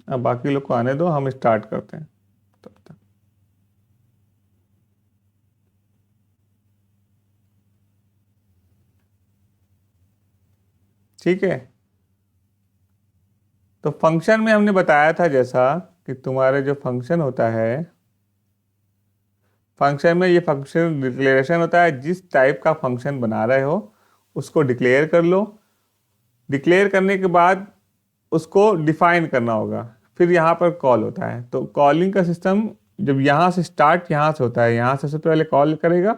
अब बाकी लोग को आने दो, हम स्टार्ट करते हैं तब तक। ठीक है, तो फंक्शन में हमने बताया था जैसा कि तुम्हारे जो फंक्शन होता है, फंक्शन में ये फंक्शन डिक्लेरेशन होता है। जिस टाइप का फंक्शन बना रहे हो उसको डिक्लेयर कर लो। डिक्लेयर करने के बाद उसको डिफाइन करना होगा, फिर यहाँ पर कॉल होता है। तो कॉलिंग का सिस्टम जब यहाँ से स्टार्ट यहाँ से होता है, यहाँ से सबसे पहले कॉल करेगा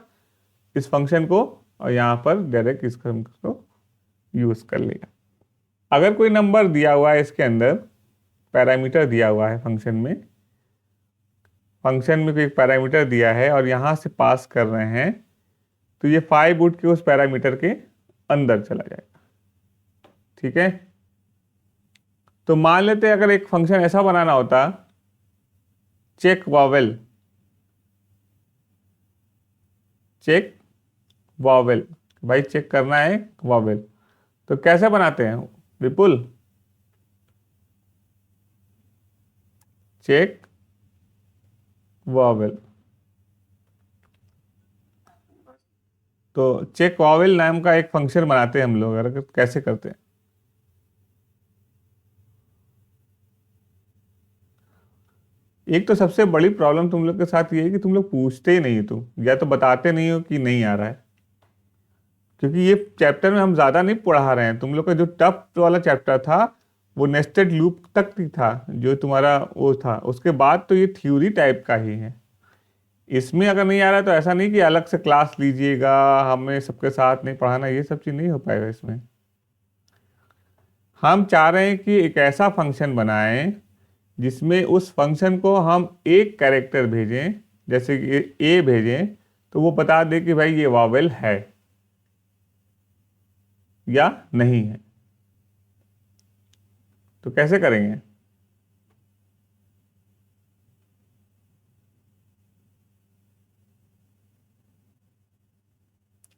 इस फंक्शन को और यहाँ पर डायरेक्ट इस फंक्शन को यूज़ कर लेगा। अगर कोई नंबर दिया हुआ है इसके अंदर, पैरामीटर दिया हुआ है फंक्शन में, फंक्शन में कोई पैरामीटर दिया है और यहाँ से पास कर रहे हैं, तो ये 5 उठ के उस पैरामीटर के अंदर चला जाएगा। ठीक है, तो मान लेते हैं अगर एक फंक्शन ऐसा बनाना होता, चेक वॉवेल, चेक वॉवेल, भाई चेक करना है वॉवेल, तो कैसे बनाते हैं विपुल? चेक वॉवेल, तो चेक वॉवेल नाम का एक फंक्शन बनाते हैं हम लोग। अगर कैसे करते हैं, एक तो सबसे बड़ी प्रॉब्लम तुम लोग के साथ ये है कि तुम लोग पूछते ही नहीं हो, तुम या तो बताते नहीं हो कि नहीं आ रहा है। क्योंकि ये चैप्टर में हम ज़्यादा नहीं पढ़ा रहे हैं। तुम लोग का जो टफ वाला चैप्टर था वो नेस्टेड लूप तक ही था, जो तुम्हारा वो था। उसके बाद तो ये थ्योरी टाइप का ही है। इसमें अगर नहीं आ रहा है तो ऐसा नहीं कि अलग से क्लास लीजिएगा, हमें सबके साथ नहीं पढ़ाना, ये सब चीज़ नहीं हो पाएगा इसमें। हम चाह रहे हैं कि एक ऐसा फंक्शन बनाएं जिसमें उस फंक्शन को हम एक कैरेक्टर भेजें, जैसे कि ए भेजें तो वो बता दे कि भाई ये वावेल है या नहीं है। तो कैसे करेंगे?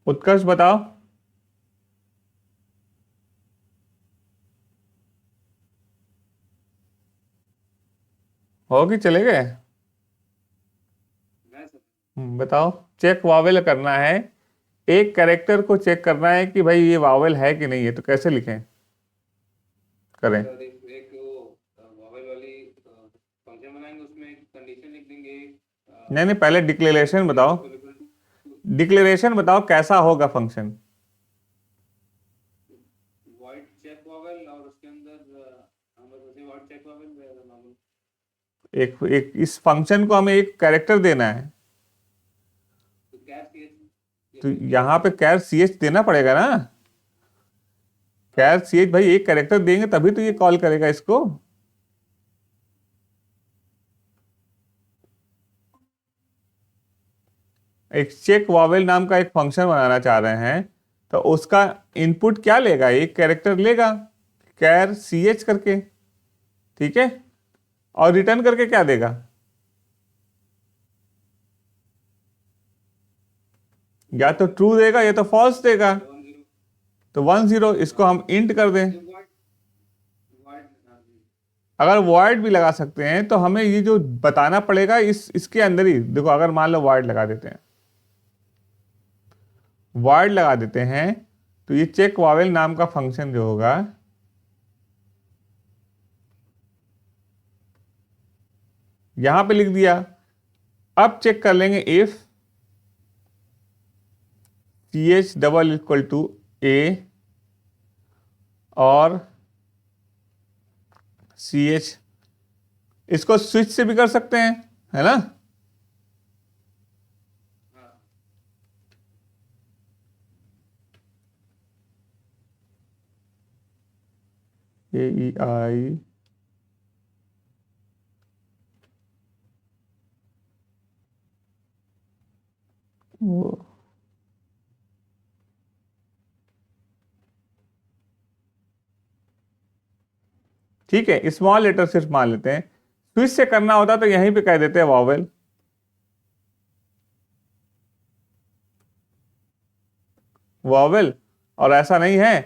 उत्कर्ष बताओ। हो कि चले गए? बताओ। चेक वावेल करना है, एक कैरेक्टर को चेक करना है कि भाई ये वावेल है कि नहीं है, तो कैसे लिखें, करें? नहीं नहीं, पहले डिक्लेरेशन बताओ। डिक्लेरेशन बताओ कैसा होगा फंक्शन। एक एक इस फंक्शन को हमें एक कैरेक्टर देना है, तो यहाँ पे कैर सी एच देना पड़ेगा ना। कैर सी एच भाई, एक कैरेक्टर देंगे तभी तो ये कॉल करेगा इसको। एक चेक वावेल नाम का एक फंक्शन बनाना चाह रहे हैं, तो उसका इनपुट क्या लेगा? एक कैरेक्टर लेगा, कैर सी एच करके। ठीक है, और रिटर्न करके क्या देगा? या तो ट्रू देगा या तो फॉल्स देगा। तो 10, इसको हम इंट कर दें। अगर वॉइड भी लगा सकते हैं तो हमें ये जो बताना पड़ेगा इसके अंदर ही। देखो, अगर मान लो वॉइड लगा देते हैं, वॉइड लगा देते हैं, तो ये चेक वावेल नाम का फंक्शन जो होगा, यहां पे लिख दिया। अब चेक कर लेंगे if C H double equal to A और सी एच, इसको स्विच से भी कर सकते हैं, है ना? ए ई आई वो, ठीक है, स्मॉल लेटर सिर्फ मान लेते हैं। स्विच से करना होता तो यहीं पे कह देते हैं वावेल, वावेल, और ऐसा नहीं है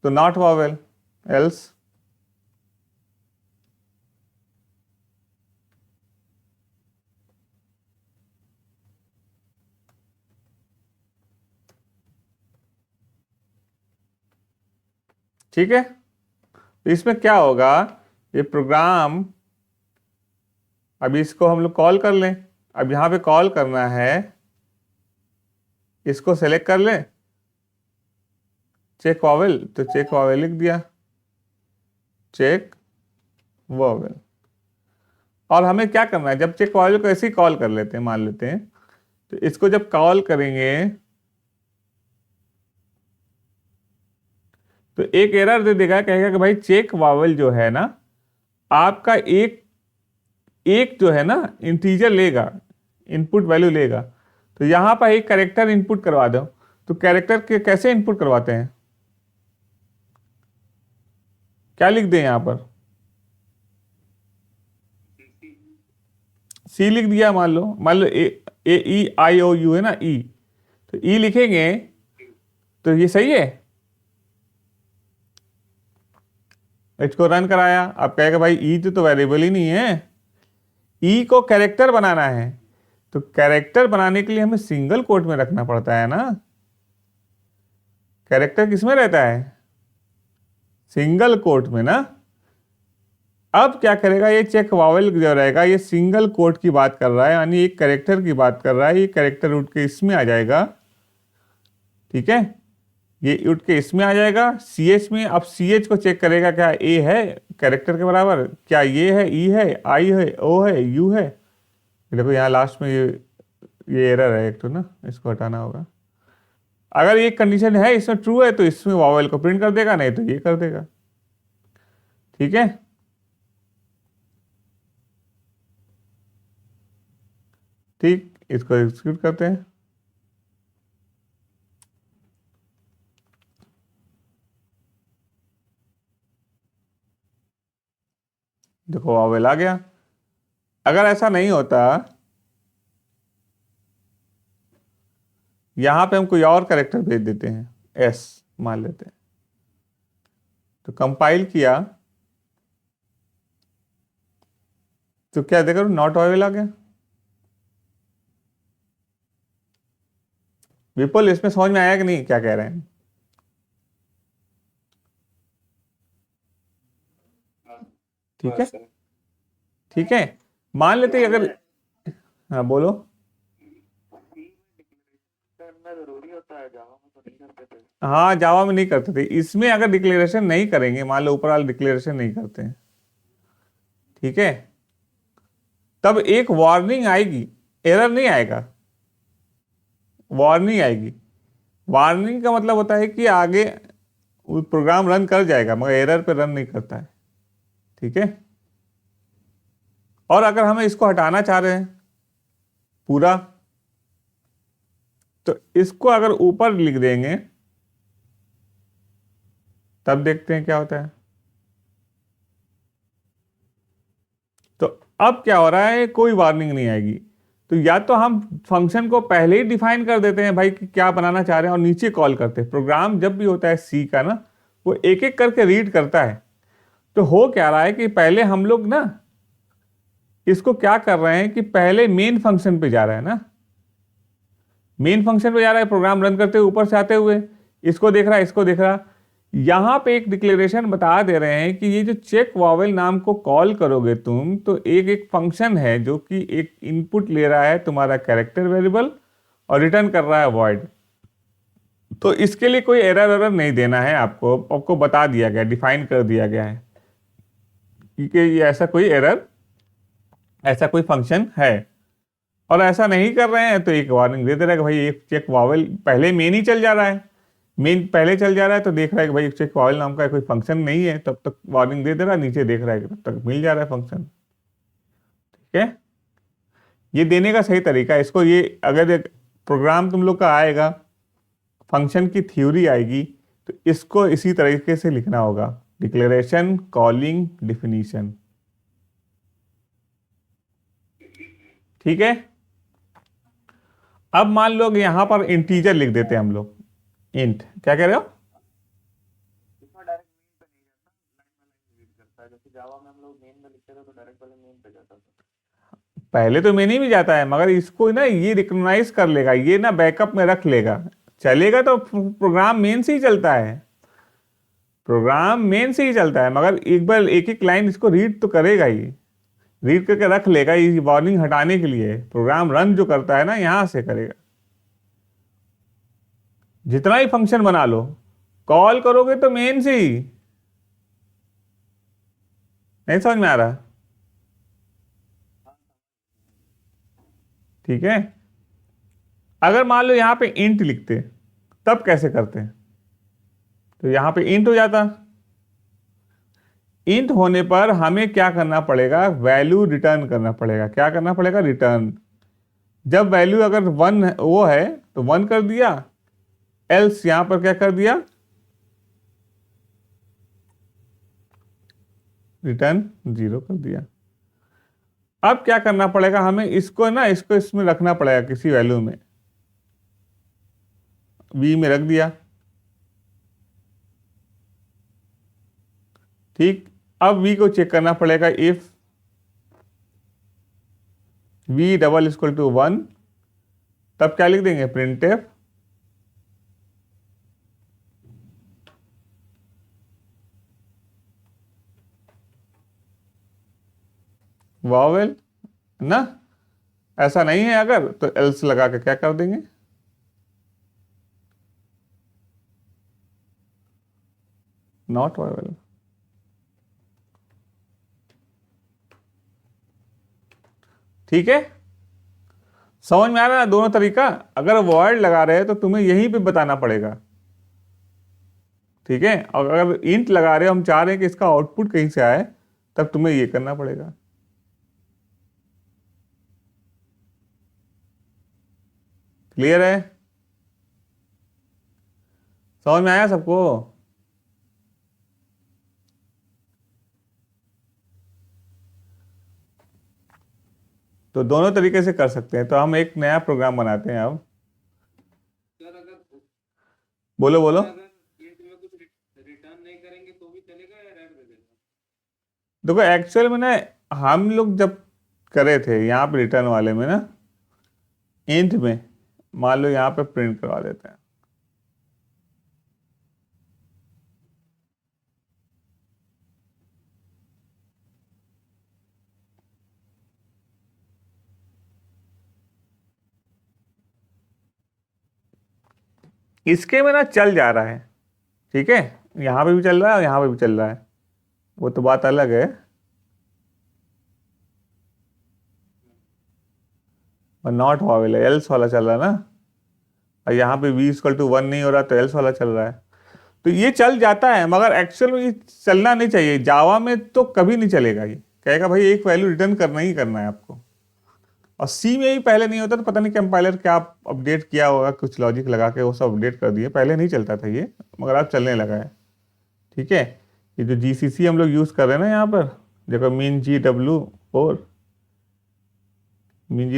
तो नॉट वावेल, एल्स। ठीक है, तो इसमें क्या होगा, ये प्रोग्राम, अभी इसको हम लोग कॉल कर लें। अब यहाँ पे कॉल करना है, इसको सेलेक्ट कर लें, चेक वॉवेल, तो चेक वॉवेल लिख दिया, चेक वॉवेल। और हमें क्या करना है, जब चेक वॉवेल को ऐसे ही कॉल कर लेते हैं, मान लेते हैं, तो इसको जब कॉल करेंगे तो एक एरर दे देगा, कहेगा कि भाई चेक वॉवेल जो है ना, आपका एक एक जो है ना इंटीजर लेगा, इनपुट वैल्यू लेगा। तो यहां पर एक कैरेक्टर इनपुट करवा दो। तो कैरेक्टर के कैसे इनपुट करवाते हैं, क्या लिख दें यहां पर, सी लिख दिया, मान लो A E I O U है ना, ई, तो ई लिखेंगे तो ये सही है। इसको रन कराया, अब कहेगा भाई ई तो वेरिएबल ही नहीं है, ई को कैरेक्टर बनाना है। तो कैरेक्टर बनाने के लिए हमें सिंगल कोट में रखना पड़ता है ना। कैरेक्टर किसमें रहता है, सिंगल कोट में ना। अब क्या करेगा, ये चेक वॉवेल जो रहेगा ये सिंगल कोट की बात कर रहा है, यानी एक कैरेक्टर की बात कर रहा है। ये कैरेक्टर उठ के इसमें आ जाएगा, ठीक है, ये उठ के इसमें आ जाएगा सी एच में। अब सी एच को चेक करेगा, क्या ए है कैरेक्टर के बराबर, क्या ये है, ई है, आई है, ओ है, यू है। देखो यहाँ लास्ट में ये एरर है एक तो ना, इसको हटाना होगा। अगर ये कंडीशन है, इसमें ट्रू है, तो इसमें वॉवेल को प्रिंट कर देगा, नहीं तो ये कर देगा, ठीक है। ठीक, इसको एग्जीक्यूट करते हैं। देखो वॉवेल आ गया। अगर ऐसा नहीं होता, यहां पे हम कोई और कैरेक्टर भेज देते हैं, एस मान लेते हैं, तो कंपाइल किया तो क्या देखो नॉट वॉवेल आ गया। विपुल इसमें समझ में आया कि नहीं, क्या कह रहे हैं, ठीक है, ठीक है। मान लेते हैं अगर, हाँ बोलो, हाँ जावा में नहीं करते थे, इसमें अगर डिक्लेरेशन नहीं करेंगे, मान लो ऊपर वाले डिक्लेरेशन नहीं करते हैं, ठीक है, तब एक वार्निंग आएगी, एरर नहीं आएगा, वार्निंग आएगी। वार्निंग का मतलब होता है कि आगे प्रोग्राम रन कर जाएगा मगर एरर पे रन नहीं करता है, ठीक है। और अगर हमें इसको हटाना चाह रहे हैं पूरा, तो इसको अगर ऊपर लिख देंगे तब देखते हैं क्या होता है। तो अब क्या हो रहा है, कोई वार्निंग नहीं आएगी। तो या तो हम फंक्शन को पहले ही डिफाइन कर देते हैं भाई कि क्या बनाना चाह रहे हैं और नीचे कॉल करते हैं। प्रोग्राम जब भी होता है सी का ना, वो एक एक करके रीड करता है। तो हो क्या रहा है कि पहले हम लोग ना इसको क्या कर रहे हैं कि पहले मेन फंक्शन पे जा रहा है ना, मेन फंक्शन पे जा रहा है प्रोग्राम रन करते हुए, ऊपर से आते हुए इसको देख रहा है, इसको देख रहा। यहां पे एक डिक्लेरेशन बता दे रहे हैं कि ये जो चेक वॉवेल नाम को कॉल करोगे तुम, तो एक एक फंक्शन है जो कि एक इनपुट ले रहा है तुम्हारा कैरेक्टर वेरिएबल और रिटर्न कर रहा है वॉइड। तो इसके लिए कोई एरर नहीं देना है, आपको बता दिया गया, डिफाइन कर दिया गया है कि ये ऐसा कोई एरर, ऐसा कोई फंक्शन है। और ऐसा नहीं कर रहे हैं तो एक वार्निंग दे दे रहा है कि भाई एक चेक वॉवेल पहले मेन ही चल जा रहा है, मेन पहले चल जा रहा है, तो देख रहा है कि भाई चेक वॉवेल नाम का कोई फंक्शन नहीं है, तब तक वार्निंग दे दे रहा है, नीचे देख रहा है कि तब तक मिल जा रहा है फंक्शन, ठीक है। ये देने का सही तरीका है इसको। ये अगर एक प्रोग्राम तुम लोग का आएगा, फंक्शन की थ्योरी आएगी, तो इसको इसी तरीके से लिखना होगा, डिक्लेरेशन, कॉलिंग, डिफिनीशन, ठीक है। अब मान लो यहां पर इंटीजर लिख देते हैं हम लोग, इंट, क्या कह रहे हो, पहले तो मेन ही भी जाता है मगर इसको ना ये रिकॉग्नाइज कर लेगा, ये ना बैकअप में रख लेगा, चलेगा तो प्रोग्राम मेन से ही चलता है। प्रोग्राम मेन से ही चलता है, मगर एक बार एक एक लाइन इसको रीड तो करेगा ही, रीड करके रख लेगा, ये वार्निंग हटाने के लिए। प्रोग्राम रन जो करता है ना यहां से करेगा। जितना ही फंक्शन बना लो, कॉल करोगे तो मेन से ही। नहीं समझ में आ रहा? ठीक है। अगर मान लो यहां पे इंट लिखते तब कैसे करते? तो यहां पे इंट हो जाता। इंट होने पर हमें क्या करना पड़ेगा? वैल्यू रिटर्न करना पड़ेगा। क्या करना पड़ेगा? रिटर्न। जब वैल्यू अगर वन वो है तो वन कर दिया, एल्स यहां पर क्या कर दिया? रिटर्न जीरो कर दिया। अब क्या करना पड़ेगा हमें? इसको ना, इसको इसमें रखना पड़ेगा किसी वैल्यू में, बी में रख दिया। ठीक। अब वी को चेक करना पड़ेगा। If we double equal to one, तब क्या लिख देंगे? प्रिंट एफ वॉवेल ना। ऐसा नहीं है अगर, तो एल्स लगा के क्या कर देंगे? Not vowel. ठीक है, समझ में आ रहा है दोनों तरीका? अगर वॉइड लगा रहे हैं तो तुम्हें यहीं पे बताना पड़ेगा। ठीक है, और अगर इंट लगा रहे हो, हम चाह रहे हैं कि इसका आउटपुट कहीं से आए, तब तुम्हें ये करना पड़ेगा। क्लियर है? समझ में आया सबको? तो दोनों तरीके से कर सकते हैं। तो हम एक नया प्रोग्राम बनाते हैं अब। सर अगर बोलो बोलो। अगर इंट में कुछ रिटर्न नहीं करेंगे तो भी चलेगा या एरर दे देगा? देखो एक्चुअल में ना, हम लोग जब करे थे यहाँ पे रिटर्न वाले में ना, इंट में मान लो यहाँ पे प्रिंट करवा देते हैं। इसके में ना चल जा रहा है, ठीक है, यहाँ पे भी चल रहा है और यहाँ पे भी चल रहा है, वो तो बात अलग है। और नॉट वावेल है, एल्स वाला चल रहा है ना, और यहाँ पे वी इक्वल टू वन नहीं हो रहा तो एल्स वाला चल रहा है। तो ये चल जाता है, मगर एक्चुअल में ये चलना नहीं चाहिए। जावा में तो कभी नहीं चलेगा। ये कहेगा भाई एक वैल्यू रिटर्न करना ही करना है आपको। और सी में भी पहले नहीं होता, तो पता नहीं कंपाइलर क्या अपडेट किया होगा, कुछ लॉजिक लगा के वो सब अपडेट कर दिए। पहले नहीं चलता था ये, मगर अब चलने लगा है। ठीक है, ये जो जीसीसी हम लोग यूज़ कर रहे हैं ना यहाँ पर, देखो मीन जी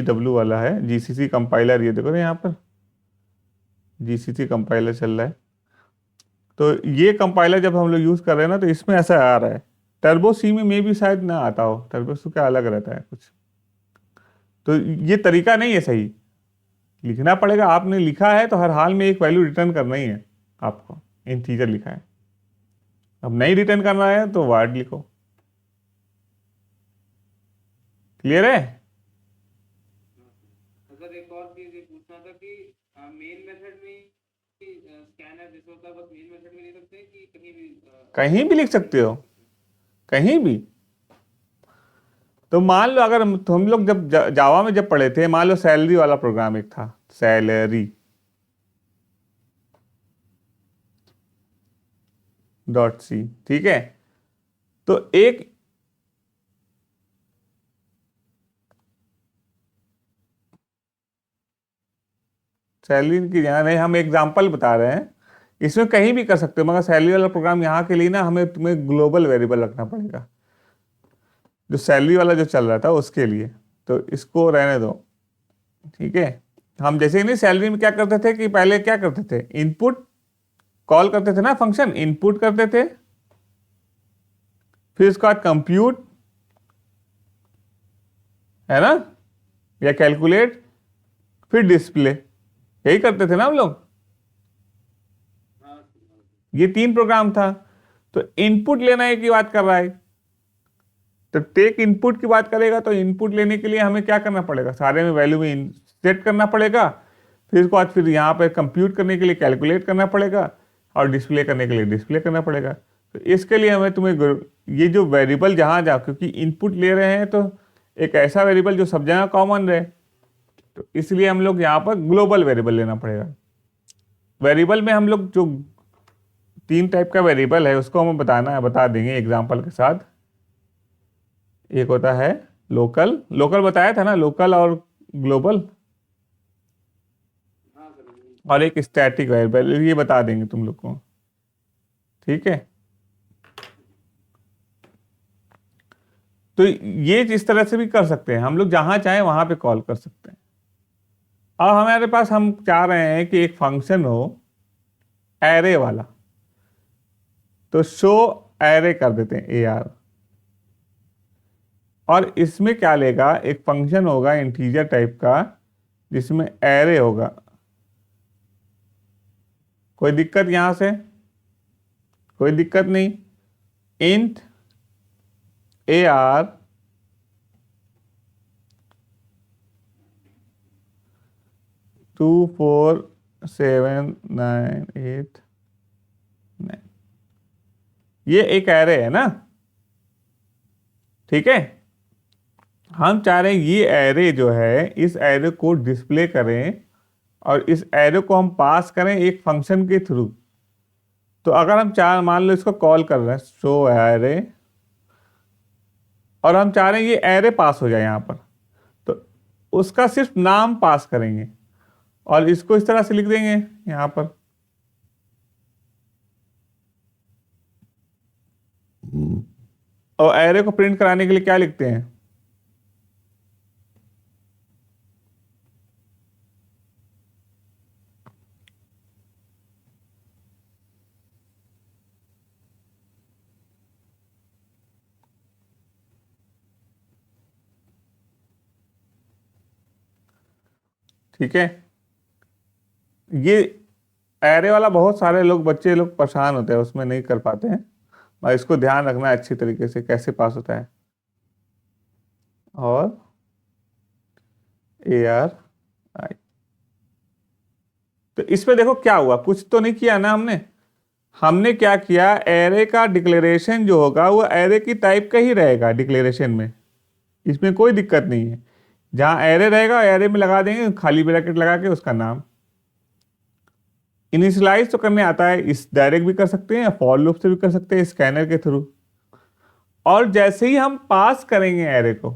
डब्ल्यू वाला है जीसीसी कंपाइलर। ये देखो ना यहाँ पर जीसीसी कंपाइलर चल रहा है। तो ये कंपाइलर जब हम लोग यूज़ कर रहे हैं ना, तो इसमें ऐसा आ रहा है। टर्बो सी में भी शायद ना आता हो, टर्बो सी का अलग रहता है कुछ। तो ये तरीका नहीं है सही। लिखना पड़ेगा, आपने लिखा है तो हर हाल में एक वैल्यू रिटर्न करना ही है आपको। इंटीजर लिखा है, अब नहीं रिटर्न करना है तो वर्ड लिखो। क्लियर है? अगर एक और चीज ये पूछना था कि मेन मेथड में स्कैनर जैसे होता है, बस मेन मेथड में नहीं सकते कि कहीं भी लिख सकते हो, कहीं भी। तो मान लो अगर हम लोग जब जावा में जब पढ़े थे, मान लो सैलरी वाला प्रोग्राम एक था, सैलरी डॉट सी, ठीक है। तो एक सैलरी की जगह नहीं, हम एग्जाम्पल बता रहे हैं। इसमें कहीं भी कर सकते हो, मगर सैलरी वाला प्रोग्राम यहाँ के लिए ना हमें तुम्हें ग्लोबल वेरिएबल रखना पड़ेगा, जो सैलरी वाला जो चल रहा था उसके लिए। तो इसको रहने दो, ठीक है। हम जैसे ही नहीं, सैलरी में क्या करते थे कि पहले क्या करते थे, इनपुट कॉल करते थे ना, फंक्शन इनपुट करते थे, फिर उसके बाद कंप्यूट, है ना, या कैलकुलेट, फिर डिस्प्ले। यही करते थे ना हम लोग। हाँ। ये तीन प्रोग्राम था। तो इनपुट लेने की बात कर रहा है, तो टेक इनपुट की बात करेगा तो इनपुट लेने के लिए हमें क्या करना पड़ेगा, सारे में वैल्यू में सेट करना पड़ेगा, फिर उसके बाद फिर यहाँ पे कंप्यूट करने के लिए कैलकुलेट करना पड़ेगा और डिस्प्ले करने के लिए डिस्प्ले करना पड़ेगा। तो इसके लिए हमें तुम्हें ये जो वेरिएबल जहाँ जाओ, क्योंकि इनपुट ले रहे हैं तो एक ऐसा वेरिएबल जो सब जगह कॉमन रहे, तो इसलिए हम लोग यहाँ पर ग्लोबल वेरिएबल लेना पड़ेगा। वेरिएबल में हम लोग जो 3 टाइप का वेरिएबल है उसको हमें बता देंगे एग्जाम्पल के साथ। एक होता है लोकल, लोकल बताया था ना, लोकल और ग्लोबल, हाँ सर। और एक स्टैटिक वेरिएबल, ये बता देंगे तुम लोग को, ठीक है। तो ये इस तरह से भी कर सकते हैं हम लोग, जहां चाहे वहां पे कॉल कर सकते हैं। अब हमारे पास हम चाह रहे हैं कि एक फंक्शन हो एरे वाला, तो शो एरे कर देते हैं AR, और इसमें क्या लेगा, एक फंक्शन होगा इंटीजर टाइप का जिसमें एरे होगा। कोई दिक्कत यहां से, कोई दिक्कत नहीं। इंट AR टू 4 7 9 8 9, ये एक एरे है ना, ठीक है। हम चाह रहे हैं ये एरे जो है, इस एरे को डिस्प्ले करें और इस एरे को हम पास करें एक फंक्शन के थ्रू। तो अगर हम मान लो इसको कॉल कर रहे हैं शो एरे, और हम चाह रहे हैं ये एरे पास हो जाए यहाँ पर, तो उसका सिर्फ नाम पास करेंगे और इसको इस तरह से लिख देंगे यहाँ पर, और एरे को प्रिंट कराने के लिए क्या लिखते हैं, ठीक है। ये एरे वाला बहुत सारे लोग, बच्चे लोग परेशान होते हैं, उसमें नहीं कर पाते हैं, और इसको ध्यान रखना है अच्छी तरीके से कैसे पास होता है। और ARI, तो इसमें देखो क्या हुआ, कुछ तो नहीं किया ना हमने। हमने क्या किया, एरे का डिक्लेरेशन जो होगा वो एरे की टाइप का ही रहेगा डिक्लेरेशन में, इसमें कोई दिक्कत नहीं है। जहां एरे रहेगा एरे में लगा देंगे खाली ब्रैकेट लगा के उसका नाम। इनिशियलाइज तो करने आता है, इस डायरेक्ट भी कर सकते हैं, फॉर लूप से भी कर सकते हैं, स्कैनर के थ्रू। और जैसे ही हम पास करेंगे एरे को,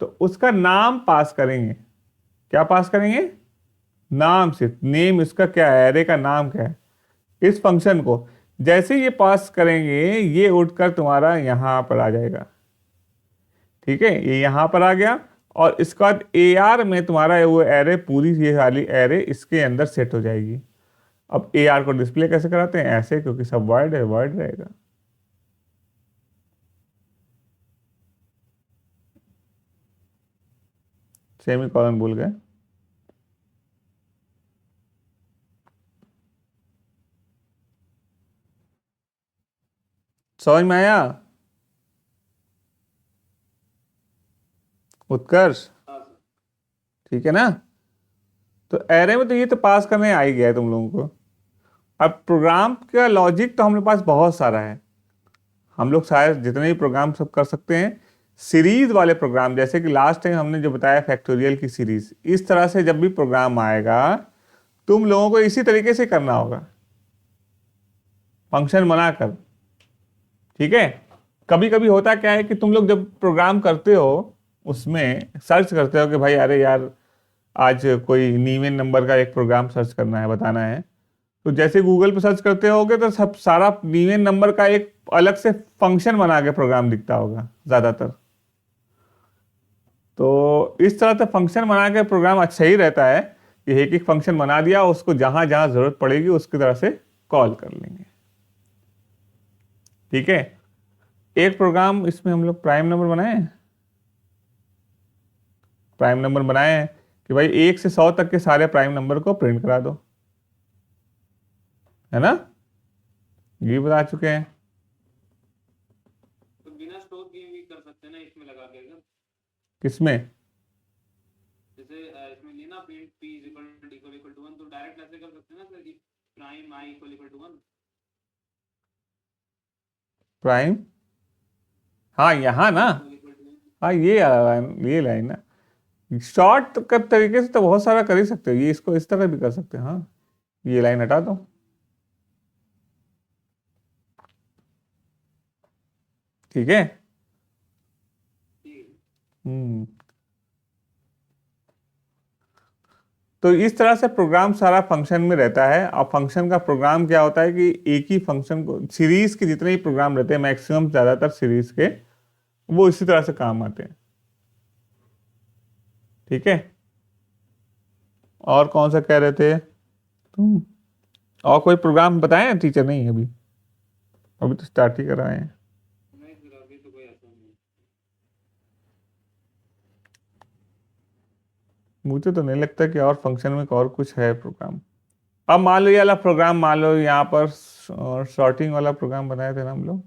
तो उसका नाम पास करेंगे। क्या पास करेंगे, नाम, सिर्फ नेम, इसका क्या है, एरे का नाम क्या है। इस फंक्शन को जैसे ये पास करेंगे, ये उठकर तुम्हारा यहां पर आ जाएगा, ठीक है, ये यहां पर आ गया। और इसके बाद AR में तुम्हारा वो एरे, पूरी ये वाली एरे इसके अंदर सेट हो जाएगी। अब AR को डिस्प्ले कैसे कराते हैं, ऐसे, क्योंकि सब वर्ड है, वर्ड रहेगा। सेमी कॉलन भूल गए, समझ में आया उत्कर्ष, हाँ सर। ठीक है ना। तो एरे में तो ये तो पास करने आ ही गया है तुम लोगों को। अब प्रोग्राम का लॉजिक तो हमारे पास बहुत सारा है, हम लोग शायद जितने भी प्रोग्राम सब कर सकते हैं। सीरीज वाले प्रोग्राम, जैसे कि लास्ट टाइम हमने जो बताया फैक्टोरियल की सीरीज, इस तरह से जब भी प्रोग्राम आएगा तुम लोगों को इसी तरीके से करना होगा, फंक्शन बनाकर, ठीक है। कभी कभी होता क्या है कि तुम लोग जब प्रोग्राम करते हो उसमें सर्च करते हो कि भाई अरे यार आज कोई नीवेन नंबर का एक प्रोग्राम सर्च करना है, बताना है, तो जैसे गूगल पे सर्च करते होगे तो सब सारा नीवेन नंबर का एक अलग से फंक्शन बना के प्रोग्राम दिखता होगा ज़्यादातर। तो इस तरह से फंक्शन बना के प्रोग्राम अच्छा ही रहता है कि एक एक फंक्शन बना दिया, उसको जहां जहां जरूरत पड़ेगी उसकी तरह से कॉल कर लेंगे, ठीक है। एक प्रोग्राम इसमें हम लोग प्राइम नंबर बनाए हैं, प्राइम नंबर बनाए हैं कि भाई 1 से 100 तक के सारे प्राइम नंबर को प्रिंट करा दो, है ना, ये बता चुके हैं। लगा के अगर किसमें? जैसे इसमें लेना print p equal equal to 1, तो डायरेक्ट ऐसे कर सकते हैं ना सर कि prime i equal equal to 1। Prime, हाँ यहाँ ना, इक्वल इक्वल टू 1। हाँ ये लाइन ना, शॉर्ट कट तरीके से तो बहुत सारा कर ही सकते हो, ये इसको इस तरह भी कर सकते हैं। हाँ, ये लाइन हटा दो, ठीक है। ठीक है। हम्म, तो इस तरह से प्रोग्राम सारा फंक्शन में रहता है। और फंक्शन का प्रोग्राम क्या होता है कि एक ही फंक्शन को, सीरीज के जितने ही प्रोग्राम रहते हैं मैक्सिमम ज्यादातर सीरीज के, वो इसी तरह से काम आते हैं, ठीक है। और कौन सा कह रहे थे तुम? और कोई प्रोग्राम बताएं? टीचर नहीं अभी, अभी तो स्टार्ट ही कराए हैं। नहीं सर अभी तो कोई ऐसा नहीं। मुझे तो नहीं लगता कि और फंक्शन में और कुछ है प्रोग्राम। अब मान लो ये वाला प्रोग्राम, मान लो यहाँ पर सॉर्टिंग वाला प्रोग्राम बनाए थे ना हम लोग।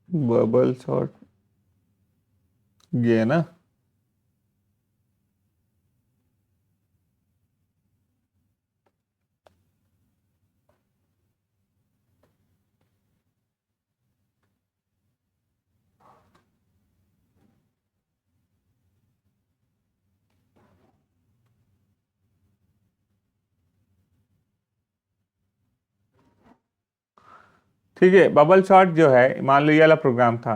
बबल सॉर्ट, ये है ना। ठीक है, बबल शॉट जो है, मान लो ये वाला प्रोग्राम था,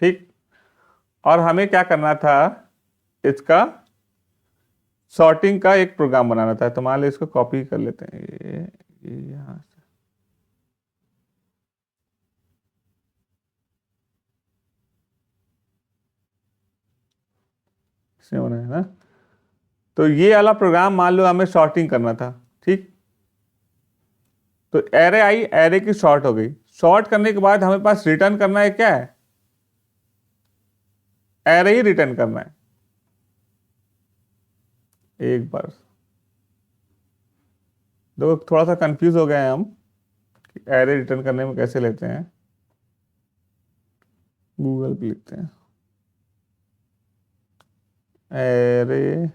ठीक। और हमें क्या करना था, इसका सॉर्टिंग का एक प्रोग्राम बनाना था। तो मान लो इसको कॉपी कर लेते हैं, ये यहाँ से इसमें बनाया है ना। तो ये वाला प्रोग्राम मान लो हमें सॉर्टिंग करना था, ठीक। तो एरे आई, एरे की सॉर्ट हो गई। सॉर्ट करने के बाद हमें पास रिटर्न करना है, क्या है? एरे ही रिटर्न करना है। एक बार देखो, थोड़ा सा कंफ्यूज हो गए हैं हम कि एरे रिटर्न करने में कैसे लेते हैं। गूगल पे लिखते हैं एरे,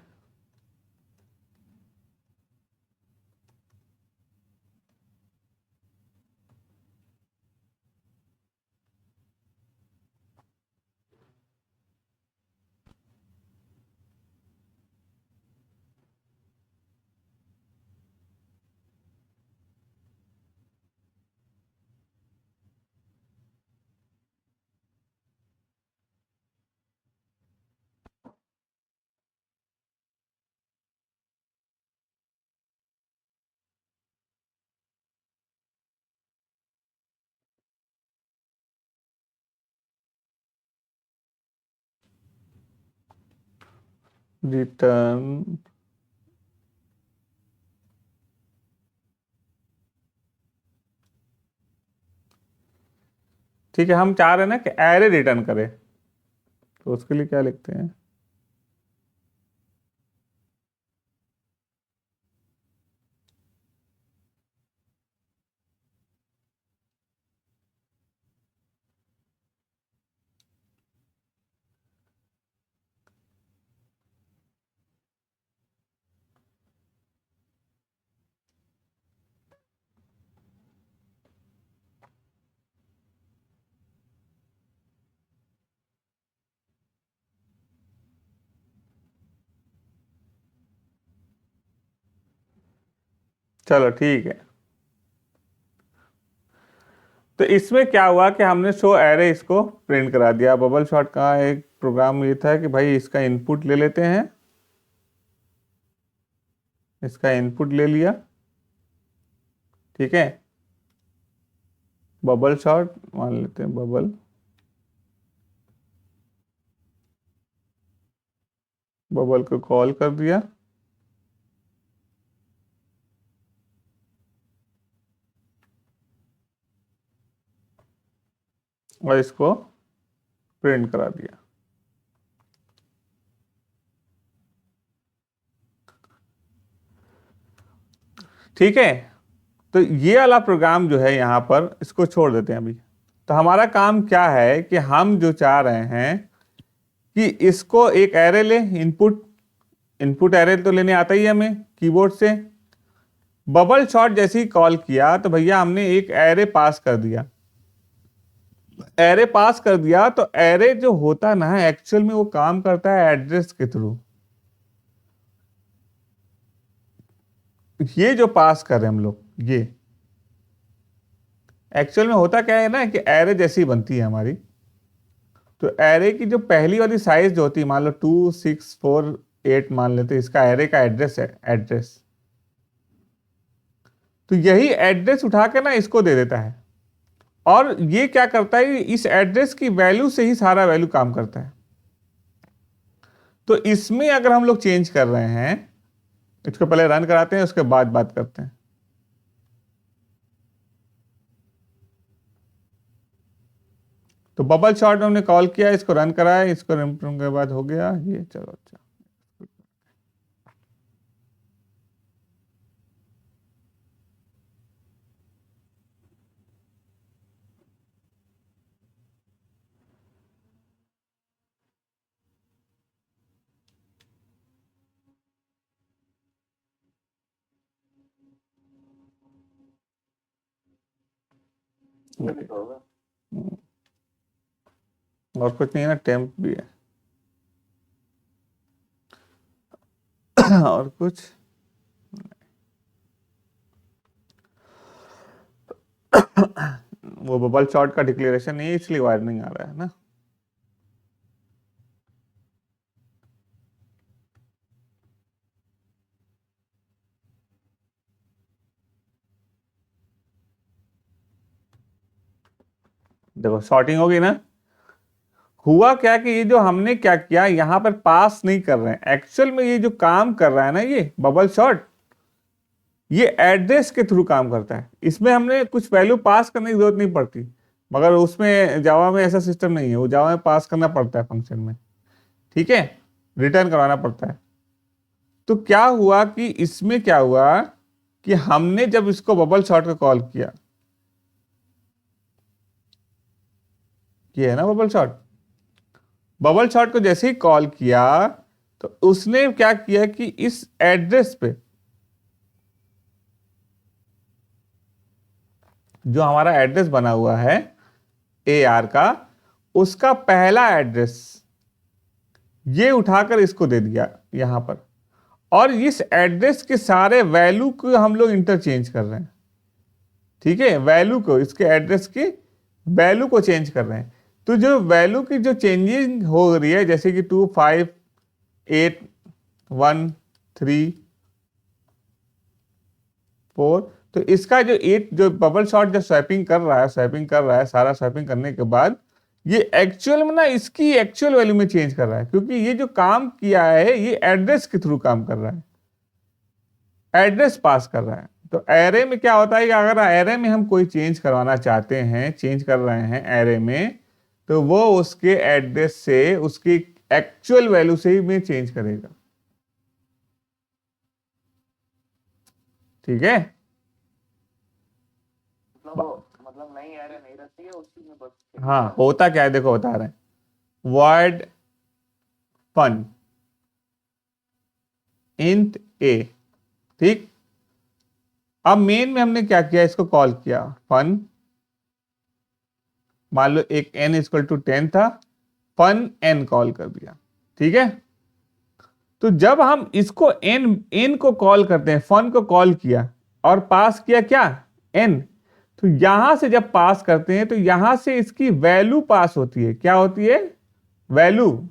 रिटर्न, ठीक है। हम चाह रहे हैं ना कि एरे रिटर्न करे, तो उसके लिए क्या लिखते हैं? चलो ठीक है। तो इसमें क्या हुआ कि हमने शो एरे इसको प्रिंट करा दिया। बबल शॉट का एक प्रोग्राम ये था कि भाई इसका इनपुट ले लेते हैं, इसका इनपुट ले लिया, ठीक है। बबल शॉट मान लेते हैं, बबल बबल को कॉल कर दिया, और इसको प्रिंट करा दिया। ठीक है, तो ये वाला प्रोग्राम जो है यहाँ पर इसको छोड़ देते हैं अभी। तो हमारा काम क्या है कि हम जो चाह रहे हैं कि इसको एक एरे ले, इनपुट एरे तो लेने आता ही है हमें कीबोर्ड से। बबल शॉट जैसे ही कॉल किया तो भैया हमने एक एरे पास कर दिया। एरे पास कर दिया तो एरे जो होता ना है एक्चुअल में वो काम करता है एड्रेस के थ्रू। ये जो पास कर रहे हैं हम लोग, ये एक्चुअल में होता क्या है ना कि एरे जैसी बनती है हमारी। तो एरे की जो पहली वाली साइज जो होती है, मान लो 2 6 4 8 मान लेते हैं, इसका एरे का एड्रेस है, एड्रेस। तो यही एड्रेस उठा के ना इसको दे देता है, और ये क्या करता है, इस एड्रेस की वैल्यू से ही सारा वैल्यू काम करता है। तो इसमें अगर हम लोग चेंज कर रहे हैं, इसको पहले रन कराते हैं, उसके बाद बात करते हैं। तो बबल शॉट हमने कॉल किया, इसको रन कराया, इसको रन के बाद हो गया ये। चलो अच्छा, और कुछ नहीं है ना, टेम्प भी है और कुछ वो बबल शॉट का डिक्लेरेशन नहीं है, इसलिए वार्निंग आ रहा है ना। देखो शॉर्टिंग होगी ना। हुआ क्या कि ये जो हमने क्या किया, यहां पर पास नहीं कर रहे हैं, एक्चुअल में ये जो काम कर रहा है ना, ये बबल शॉट, ये एड्रेस के थ्रू काम करता है। इसमें हमने कुछ वैल्यू पास करने की जरूरत नहीं पड़ती, मगर उसमें जावा में ऐसा सिस्टम नहीं है, वो जावा में पास करना पड़ता है फंक्शन में। ठीक है, रिटर्न करवाना पड़ता है। तो क्या हुआ कि इसमें क्या हुआ कि हमने जब इसको बबल शॉट को कॉल किया, ये है ना बबल शॉट, बबल शॉट को जैसे ही कॉल किया तो उसने क्या किया कि इस एड्रेस पे जो हमारा एड्रेस बना हुआ है AR का, उसका पहला एड्रेस ये उठाकर इसको दे दिया यहां पर, और इस एड्रेस के सारे वैल्यू को हम लोग इंटरचेंज कर रहे हैं। ठीक है, वैल्यू को, इसके एड्रेस की वैल्यू को चेंज कर रहे हैं। तो जो वैल्यू की जो चेंजिंग हो रही है, जैसे कि 2 5 8 1 3 4, तो इसका जो 8 जो बबल शॉट जो स्वैपिंग कर रहा है, सारा स्वैपिंग करने के बाद ये एक्चुअल में ना इसकी एक्चुअल वैल्यू में चेंज कर रहा है, क्योंकि ये जो काम किया है ये एड्रेस के थ्रू काम कर रहा है, एड्रेस पास कर रहा है। तो एरे में क्या होता है कि अगर एरे में हम कोई चेंज करवाना चाहते हैं, चेंज कर रहे हैं एरे में, तो वो उसके एड्रेस से उसकी एक्चुअल वैल्यू से ही में चेंज करेगा। ठीक है, मतलब नई एरे नहीं रहती है उसी में बस। हाँ होता क्या है, देखो बता रहे हैं, void fun int a। ठीक, अब मेन में हमने क्या किया, इसको कॉल किया फन, मान लो एक n इक्वल टू 10 था, फन n कॉल कर दिया। ठीक है, तो जब हम इसको n को कॉल करते हैं, फन को कॉल किया और पास किया क्या, n, तो यहां से जब पास करते हैं तो यहां से इसकी वैल्यू पास होती है। क्या होती है, वैल्यू।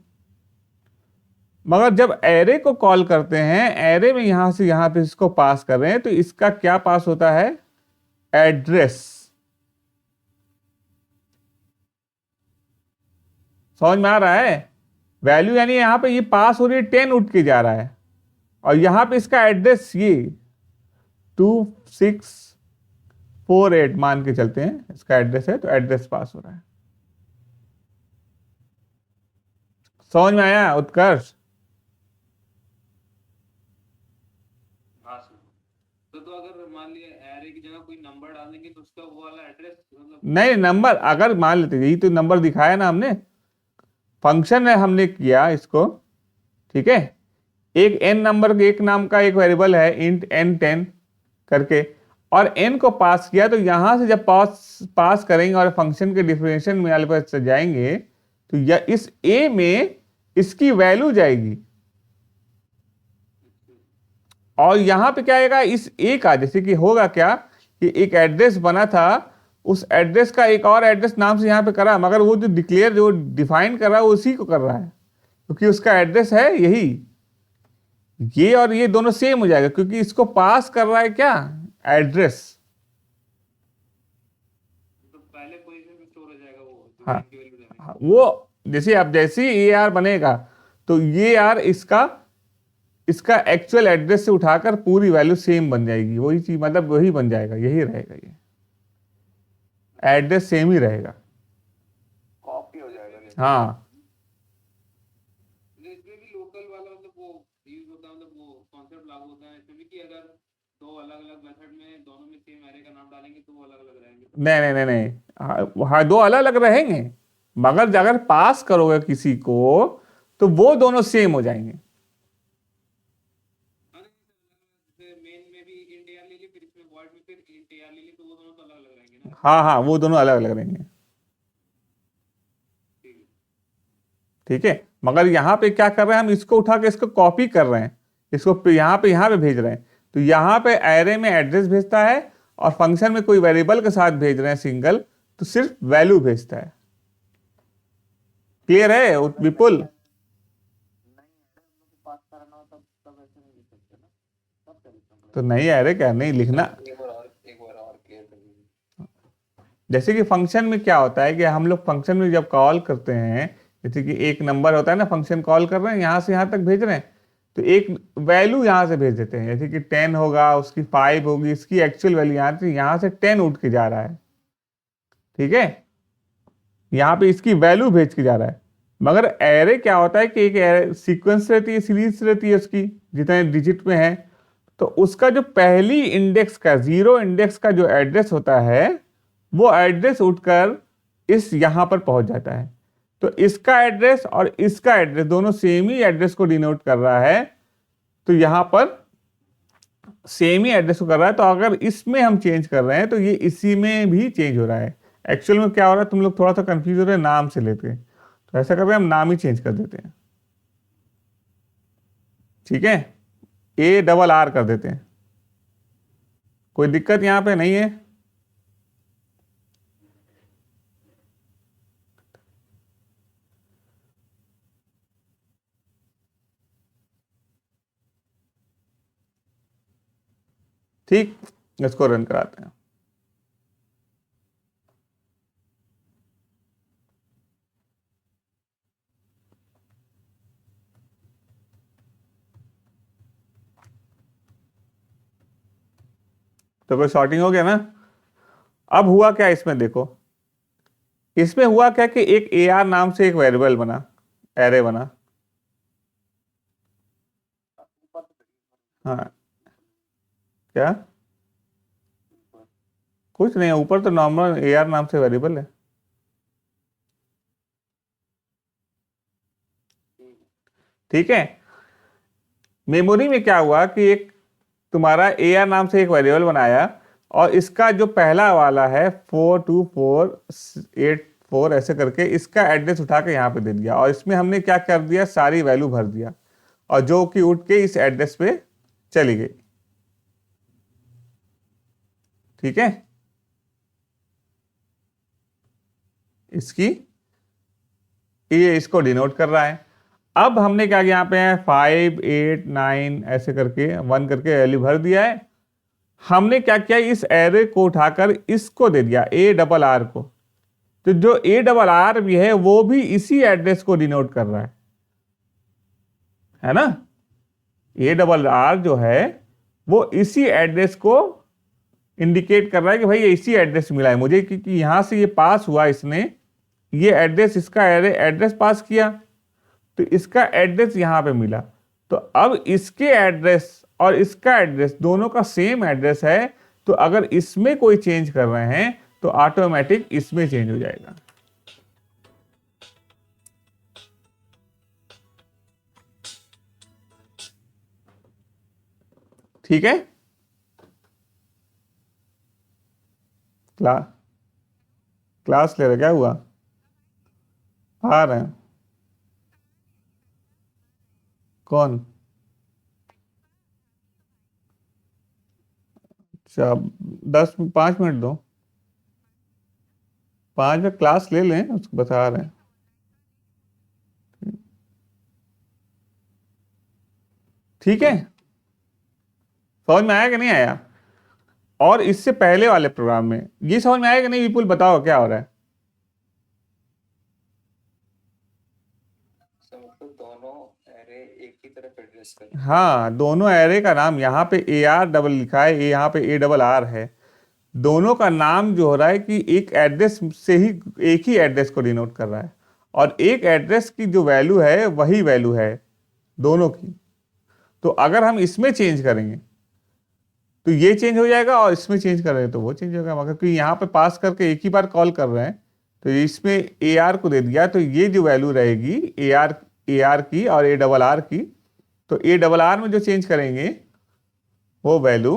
मगर जब एरे को कॉल करते हैं, एरे में यहां से यहां पे इसको पास कर रहे हैं, तो इसका क्या पास होता है, एड्रेस। समझ में आ रहा है, वैल्यू यानी यहाँ पे ये पास हो रही है 10 उठ के जा रहा है, और यहाँ पे इसका एड्रेस ये 2648 मान के चलते हैं इसका एड्रेस है, तो एड्रेस पास हो रहा है। समझ में आया उत्कर्ष? हाँ सर। तो अगर मान लिया एरे की जगह कोई नंबर डाल देंगे तो उसका वो वाला एड्रेस मतलब नहीं, नंबर अगर मान लेते, यही तो नंबर दिखाया ना हमने, फंक्शन है हमने किया इसको, ठीक है, एक n नंबर एक नाम का एक वेरिएबल है इंट n10 करके, और n को पास किया, तो यहां से जब पास करेंगे और फंक्शन के डिफरेंशियल में वाले पर जाएंगे, तो यह इस a में इसकी वैल्यू जाएगी, और यहां पे क्या आएगा, इस a का, जैसे कि होगा क्या कि एक एड्रेस बना था, उस एड्रेस का एक और एड्रेस नाम से यहाँ पे करा, मगर वो जो डिक्लेयर जो डिफाइन कर रहा है वो उसी को कर रहा है, क्योंकि उसका एड्रेस है यही, ये और ये दोनों सेम हो जाएगा, क्योंकि इसको पास कर रहा है क्या, एड्रेस। तो पहले पोजीशन में स्टोर हो जाएगा वो जो हाँ, की वैल्यू डालेंगे। हाँ, वो जैसे आप जैसे ही AR बनेगा, तो ये यार इसका एक्चुअल एड्रेस से उठाकर पूरी वैल्यू सेम बन जाएगी, वही चीज, मतलब वही बन जाएगा, यही रहेगा, ये एड्रेस सेम ही रहेगा। कॉपी हो जाएगा नहीं। हाँ, इसमें भी लोकल वाला मतलब वो यूज होता है, मतलब वो कॉन्सेप्ट लागू होता है इसमें भी कि अगर दो अलग अलग मेथड में दोनों में सेम एरे का नाम डालेंगे तो वो अलग अलग रहेंगे। नहीं नहीं नहीं नहीं, हाँ दो अलग अलग रहेंगे, मगर अगर पास करोगे किसी को तो वो दोनों सेम हो जाएंगे। मेन में भी इंट AR ले ली, फिर इसमें वॉइड में फिर इंट AR ले ली, तो वो दोनों तो अलग अलग रहेंगे ना। हाँ हाँ, वो दोनों अलग अलग रहेंगे, ठीक है। मगर यहाँ पे क्या कर रहे हैं, हम इसको उठा के इसको कॉपी कर रहे हैं, इसको यहाँ पे भेज रहे हैं, तो यहाँ पे एरे में एड्रेस भेजता है, और फंक्शन में कोई वेरिएबल के साथ भेज रहे हैं सिंगल, तो सिर्फ वैल्यू भेजता है। क्लियर है विपुल? तो नहीं एरे क्या नहीं लिखना, एक बार और क्लियर कर दीजिए। जैसे कि फंक्शन में क्या होता है कि हम लोग फंक्शन में जब कॉल करते हैं, जैसे कि एक नंबर होता है ना, फंक्शन कॉल कर रहे हैं, यहाँ से यहाँ तक भेज रहे हैं, तो एक वैल्यू यहाँ से भेज देते हैं, जैसे कि 10 होगा, उसकी 5 होगी, इसकी एक्चुअल वैल्यू यहाँ से 10 उठ के जा रहा है, ठीक है, यहाँ पे इसकी वैल्यू भेज के जा रहा है। मगर एरे क्या होता है कि एक सीक्वेंस रहती है, सीरीज रहती है उसकी, जितने डिजिट में है, तो उसका जो पहली इंडेक्स का 0 इंडेक्स का जो एड्रेस होता है, वो एड्रेस उठकर इस यहां पर पहुंच जाता है, तो इसका एड्रेस और इसका एड्रेस दोनों सेम ही एड्रेस को डिनोट कर रहा है, तो यहां पर सेम ही एड्रेस को कर रहा है, तो अगर इसमें हम चेंज कर रहे हैं तो ये इसी में भी चेंज हो रहा है। एक्चुअल में क्या हो रहा है, तुम लोग थोड़ा सा कंफ्यूज हो रहे हैं नाम से लेते हैं, तो ऐसा कर रहे हैं, हम नाम ही चेंज कर देते हैं, ठीक है, ARR कर देते हैं, कोई दिक्कत यहां पे नहीं है। ठीक, इसको रन कराते हैं। तो कोई शॉर्टिंग हो गया ना। अब हुआ क्या इसमें देखो, इसमें हुआ क्या कि एक AR नाम से एक वेरिएबल बना, एरे बना, हाँ क्या, कुछ नहीं है ऊपर, तो नॉर्मल AR नाम से वेरिएबल है, ठीक है। मेमोरी में क्या हुआ कि एक तुम्हारा AR नाम से एक वेरिएबल बनाया, और इसका जो पहला वाला है 42484 ऐसे करके इसका एड्रेस उठा के यहाँ पे दे दिया, और इसमें हमने क्या कर दिया, सारी वैल्यू भर दिया, और जो कि उठ के इस एड्रेस पे चली गई, ठीक है। ये इसको डिनोट कर रहा है। अब हमने क्या किया, यहाँ पे 5 8 9 ऐसे करके 1 करके वैल्यू भर दिया है। हमने क्या किया, इस एरे को उठाकर इसको दे दिया ARR को, तो जो ARR भी है वो भी इसी एड्रेस को डिनोट कर रहा है, है ना। ARR जो है वो इसी एड्रेस को इंडिकेट कर रहा है कि भाई ये इसी एड्रेस मिला है मुझे, क्योंकि यहां से ये पास हुआ, इसने ये एड्रेस, इसका एड्रेस पास किया, तो इसका एड्रेस यहां पे मिला। तो अब इसके एड्रेस और इसका एड्रेस दोनों का सेम एड्रेस है, तो अगर इसमें कोई चेंज कर रहे हैं तो ऑटोमेटिक इसमें चेंज हो जाएगा। ठीक है। क्लास ले रहे, क्या हुआ? आ रहे हैं। कौन? अच्छा, 5 मिनट दो, 5 मिनट क्लास ले लें, उसको बता रहे हैं। ठीक है, समझ में आया कि नहीं आया? और इससे पहले वाले प्रोग्राम में ये समझ में आया कि नहीं? विपुल बताओ क्या हो रहा है। दोनों एरे एक ही तरफ एड्रेस कर, हाँ, दोनों एरे का नाम यहाँ पे AR डबल लिखा है, यहाँ पे ARR है। दोनों का नाम जो हो रहा है कि एक एड्रेस से ही, एक ही एड्रेस को डिनोट कर रहा है, और एक एड्रेस की जो वैल्यू है वही वैल्यू है दोनों की। तो अगर हम इसमें चेंज करेंगे तो ये चेंज हो जाएगा, और इसमें चेंज करेंगे तो वो चेंज होगा। मगर क्योंकि यहाँ पे पास करके एक ही बार कॉल कर रहे हैं, तो इसमें AR को दे दिया, तो ये जो वैल्यू रहेगी AR की और ARR की, तो ARR में जो चेंज करेंगे वो वैल्यू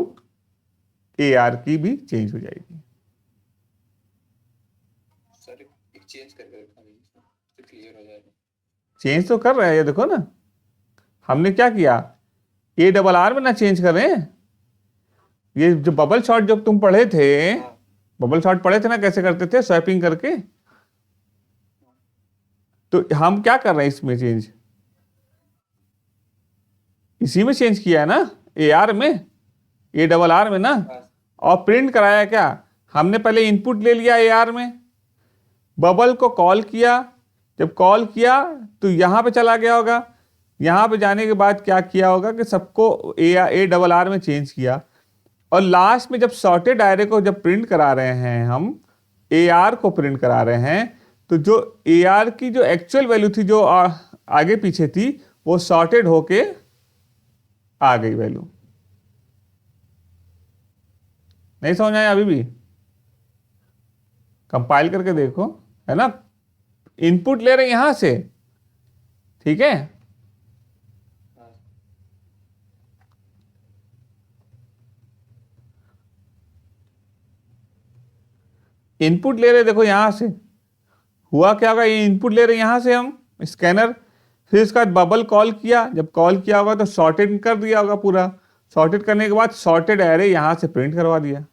AR की भी चेंज हो जाएगी। सर एक चेंज करके रखा तो क्लियर हो जाएगा। चेंज तो कर रहे हैं, ये देखो ना, हमने क्या किया, ARR में ना चेंज करें। ये जो बबल शॉट जो तुम पढ़े थे, बबल शॉट पढ़े थे ना, कैसे करते थे स्वैपिंग करके, तो हम क्या कर रहे हैं इसमें चेंज, इसी में चेंज किया है ना, AR में, ARR में ना। और प्रिंट कराया क्या, हमने पहले इनपुट ले लिया AR में, बबल को कॉल किया, जब कॉल किया तो यहां पे चला गया होगा, यहां पे जाने के बाद क्या किया होगा कि सबको ARR में चेंज किया, और लास्ट में जब सॉर्टेड एरे को जब प्रिंट करा रहे हैं, हम AR को प्रिंट करा रहे हैं, तो जो AR की जो एक्चुअल वैल्यू थी जो आगे पीछे थी, वो सॉर्टेड होके आ गई वैल्यू। नहीं समझ आया अभी भी? कंपाइल करके देखो, है ना। इनपुट ले रहे हैं यहां से, ठीक है। इनपुट ले रहे, देखो यहां से हुआ क्या होगा, ये इनपुट ले रहे यहां से हम स्कैनर, फिर इसका बबल कॉल किया, जब कॉल किया होगा तो सॉर्टेड कर दिया होगा पूरा, सॉर्टेड करने के बाद सॉर्टेड एरे यहां से प्रिंट करवा दिया,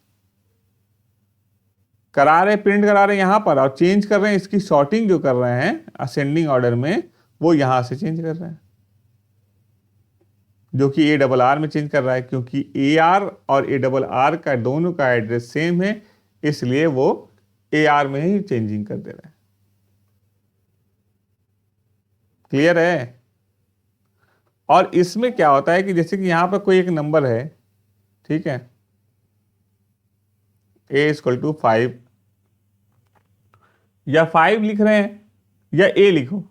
करा रहे प्रिंट करा रहे यहां पर, और चेंज कर रहे हैं इसकी सॉर्टिंग जो कर रहे हैं असेंडिंग ऑर्डर में, वो यहां से चेंज कर रहे हैं, जो कि ARR में चेंज कर रहा है, क्योंकि AR और ARR का दोनों का एड्रेस सेम है, इसलिए वो AR में ही चेंजिंग कर दे रहा है। क्लियर है? और इसमें क्या होता है कि जैसे कि यहां पर कोई एक नंबर है, ठीक है, A=5, या 5 लिख रहे हैं या A लिखो,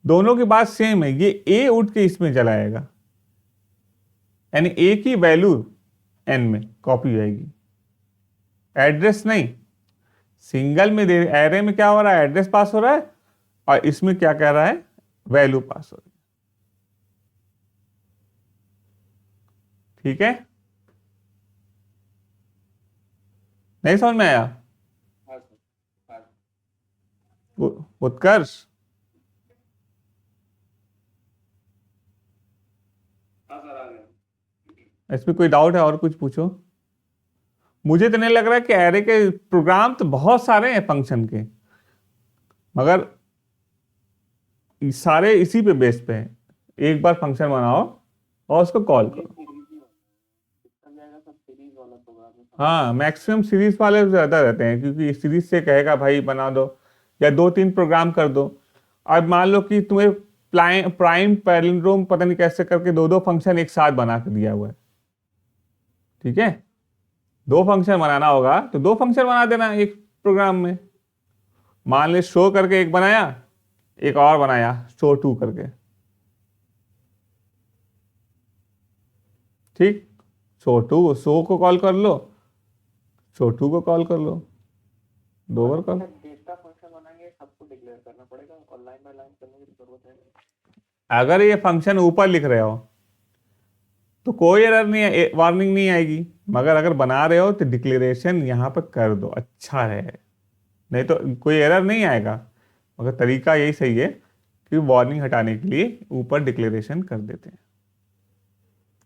दोनों की बात सेम है, ये A उठ के इसमें चला आएगा, यानी A की वैल्यू N में कॉपी हो जाएगी, एड्रेस नहीं। सिंगल में एरे में क्या हो रहा है, एड्रेस पास हो रहा है, और इसमें क्या कह रहा है, वैल्यू पास हो रही है। ठीक है, नहीं समझ में आया? उत्कर्ष, हाँ सर, आ गया। इसमें कोई डाउट है और कुछ पूछो। मुझे तो नहीं लग रहा है कि एरे के प्रोग्राम तो बहुत सारे हैं फंक्शन के, मगर सारे इसी पे बेस पे हैं। एक बार फंक्शन बनाओ और उसको कॉल करो। हाँ, मैक्सिमम सीरीज वाले ज़्यादा रहते हैं, क्योंकि सीरीज से कहेगा भाई बना दो, या 2-3 प्रोग्राम कर दो। अब मान लो कि तुम्हें प्राइम पैलिंड्रोम पता नहीं कैसे करके दो दो फंक्शन एक साथ बना के दिया हुआ है, ठीक है। दो फंक्शन बनाना होगा तो दो फंक्शन बना देना एक प्रोग्राम में। मान ले शो करके एक बनाया, एक और बनाया शो टू करके, ठीक। शो को कॉल कर लो, शो टू को कॉल कर लो, दो बार कॉल। डेटा फंक्शन बनाएंगे सबको डिक्लेयर करना पड़ेगा और लाइन बाय लाइन करने की जरूरत है। अगर ये फंक्शन ऊपर लिख रहे हो तो कोई एरर नहीं, वार्निंग नहीं आएगी, मगर अगर बना रहे हो तो डिक्लेरेशन यहाँ पर कर दो, अच्छा है, नहीं तो कोई एरर नहीं आएगा। मगर तरीका यही सही है कि वार्निंग हटाने के लिए ऊपर डिक्लेरेशन कर देते हैं।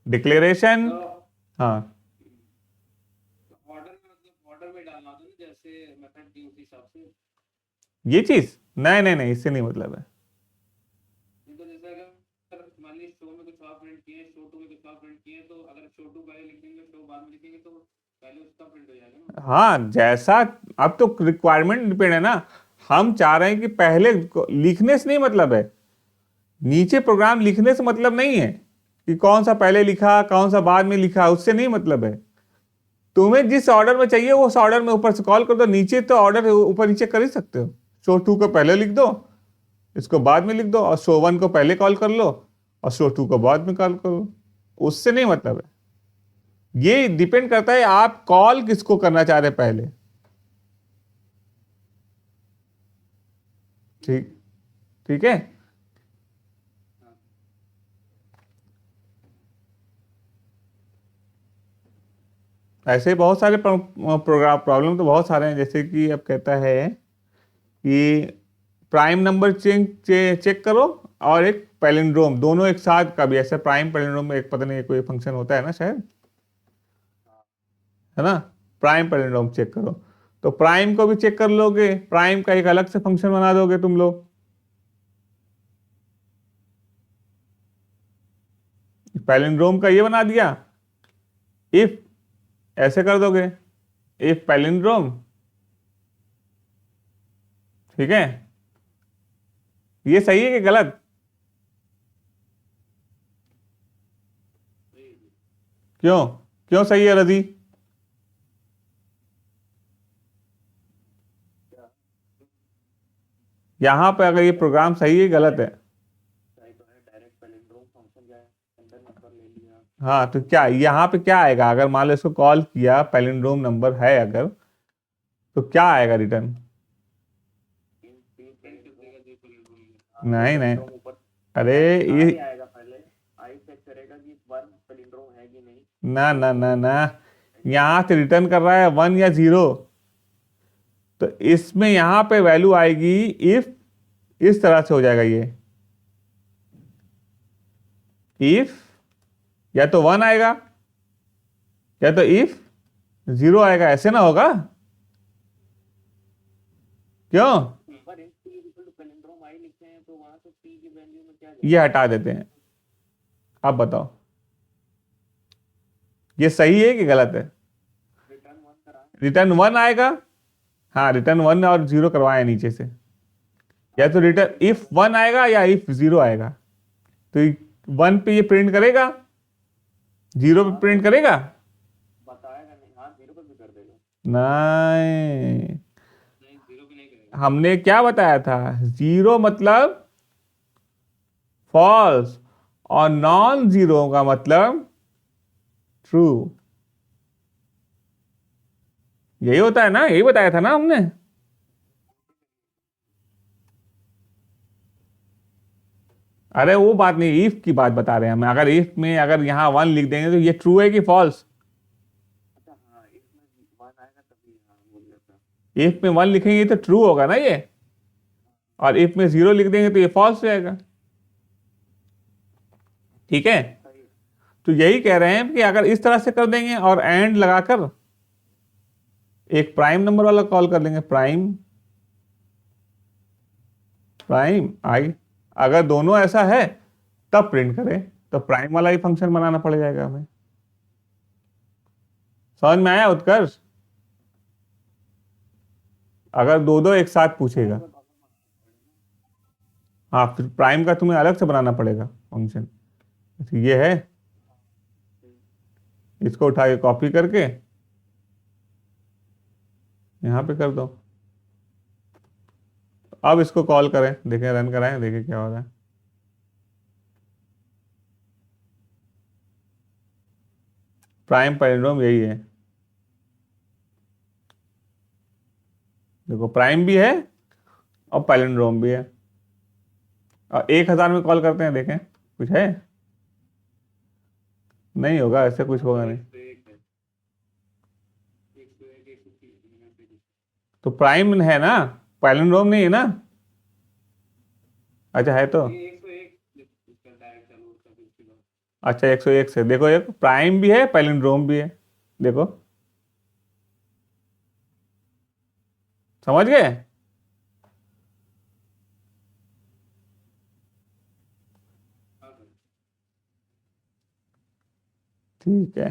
डिक्लेरेशन, हाँ ऑर्डर में मतलब ऑर्डर में डालना होता है ना, जैसे मेथड दी उसी हिसाब से। ये चीज नहीं, इससे नहीं मतलब है। नहीं तो जैसे अगर मान लीजिए शो में कुछ और प्रिंट किए, शो टू में कुछ और प्रिंट किए, तो अगर शो टू पहले लिख देंगे, शो बाद में लिखेंगे, तो पहले उसका प्रिंट हो जाएगा ना। हाँ, जैसा अब तो रिक्वायरमेंट डिपेंड है ना। हम चाह रहे हैं कि पहले लिखने से नहीं मतलब है, नीचे प्रोग्राम लिखने से मतलब नहीं है कि कौन सा पहले लिखा कौन सा बाद में लिखा, उससे नहीं मतलब है। तुम्हें जिस ऑर्डर में चाहिए वो उस ऑर्डर में ऊपर से कॉल कर दो, नीचे तो ऑर्डर ऊपर नीचे कर ही सकते हो। शो टू को पहले लिख दो, इसको बाद में लिख दो, और शो वन को पहले कॉल कर लो और शो टू को बाद में कॉल करो, उससे नहीं मतलब है। ये डिपेंड करता है आप कॉल किसको करना चाह रहे हैं पहले, ठीक, ठीक है। ऐसे बहुत सारे प्रोग्राम प्रॉब्लम तो बहुत सारे हैं, जैसे कि अब कहता है कि प्राइम नंबर चेक करो और एक पैलिंड्रोम, दोनों एक साथ का भी। ऐसे प्राइम पैलिंड्रोम में एक पता नहीं कोई फंक्शन होता है ना शायद, है ना, प्राइम पैलिंड्रोम चेक करो, तो प्राइम को भी चेक कर लोगे, प्राइम का एक अलग से फंक्शन बना दोगे तुम लोग। पैलिंड्रोम का ये बना दिया, इफ ऐसे कर दोगे, इफ पैलिंड्रोम, ठीक है। ये सही है कि गलत? क्यों क्यों सही है रजी? यहां पे अगर ये प्रोग्राम सही है गलत है? सही तो है, डायरेक्ट पैलिंड्रोम फंक्शन जाए अंदर नंबर ले लिया। हाँ, तो क्या यहाँ पे क्या आएगा? अगर मान लो इसको कॉल किया, पैलिंड्रोम नंबर है अगर, तो क्या आएगा रिटर्न? नहीं, ऊपर अरे ये आएगा, पहले आई चेक करेगा कि वन पैलिंड्रोम है कि नहीं। ना, यहां से रिटर्न कर रहा है 1 या 0, तो इसमें यहां पे वैल्यू आएगी इफ, इस तरह से हो जाएगा ये, इफ या तो 1 आएगा या तो इफ 0 आएगा, ऐसे ना होगा? क्यों? पर पैलिंड्रोम आई लिखते हैं तो वहां से पी की वैल्यू में क्या ये हटा देते हैं। अब बताओ ये सही है कि गलत है? रिटर्न वन करा। रिटर्न 1 आएगा, हाँ रिटर्न 1 और 0 करवाए नीचे से, या तो रिटर्न इफ 1 आएगा या इफ 0 आएगा। तो 1 पे ये प्रिंट करेगा, 0 पे प्रिंट करेगा? बताएगा नहीं, हाँ जीरो पर भी कर देगा। नहीं, नहीं, जीरो भी नहीं करेगा। हमने क्या बताया था? 0 मतलब फॉल्स और नॉन जीरो का मतलब ट्रू, यही होता है ना, यही बताया था ना हमने। अरे वो बात नहीं, इफ की बात बता रहे हैं हम। अगर इफ में अगर यहाँ 1 लिख देंगे तो ये ट्रू है कि फॉल्स? अच्छा हाँ, इसमें वन आएगा तभी हाँ बोल देता। इफ में 1 लिखेंगे तो ट्रू होगा ना ये, और इफ में 0 लिख देंगे तो ये फॉल्स रहेगा, ठीक है। सही। तो यही कह रहे हैं कि अगर इस तरह से कर देंगे और एंड लगाकर एक प्राइम नंबर वाला कॉल कर लेंगे, प्राइम आई, अगर दोनों ऐसा है तब प्रिंट करें, तो प्राइम वाला ही फंक्शन बनाना पड़ जाएगा हमें। समझ में आया उत्कर्ष? अगर दो दो एक साथ पूछेगा, हाँ, फिर प्राइम का तुम्हें अलग से बनाना पड़ेगा फंक्शन। ये है, इसको उठा के कॉपी करके यहाँ पे कर दो। अब इसको कॉल करें, देखें, रन कराएं, देखें क्या हो रहा है। प्राइम पैलिंड्रोम यही है, देखो प्राइम भी है और पैलिंड्रोम भी है। और 1000 में कॉल करते हैं, देखें कुछ है, नहीं होगा, ऐसे कुछ होगा नहीं। 101 है, 101, 103 यहाँ पे। तो प्राइम है ना, पैलिंड्रोम नहीं है ना। अच्छा है तो, ये 101 इसका डायरेक्ट चालू होता है उसके बाद। अच्छा 101 से देखो, एक प्राइम भी है पैलिंड्रोम भी है, देखो समझ गए। हाँ सर। ठीक है।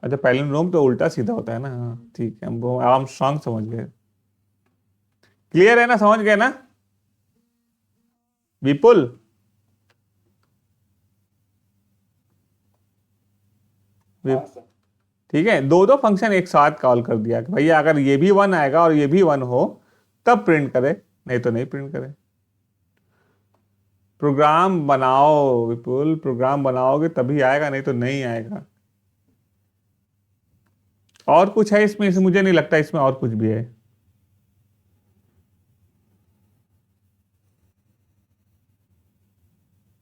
अच्छा पैलिंड्रोम तो उल्टा सीधा होता है ना, हाँ ठीक है, हम आम स्ट्रांग समझ गए। क्लियर है ना, समझ गए ना विपुल। हाँ सर। ठीक है, दो दो फंक्शन एक साथ कॉल कर दिया कि भैया अगर ये भी 1 आएगा और ये भी 1 हो तब प्रिंट करे, नहीं तो नहीं प्रिंट करे। प्रोग्राम बनाओ विपुल, प्रोग्राम बनाओगे तभी आएगा, नहीं तो नहीं आएगा। और कुछ है इसमें, मुझे नहीं लगता इसमें और कुछ भी है।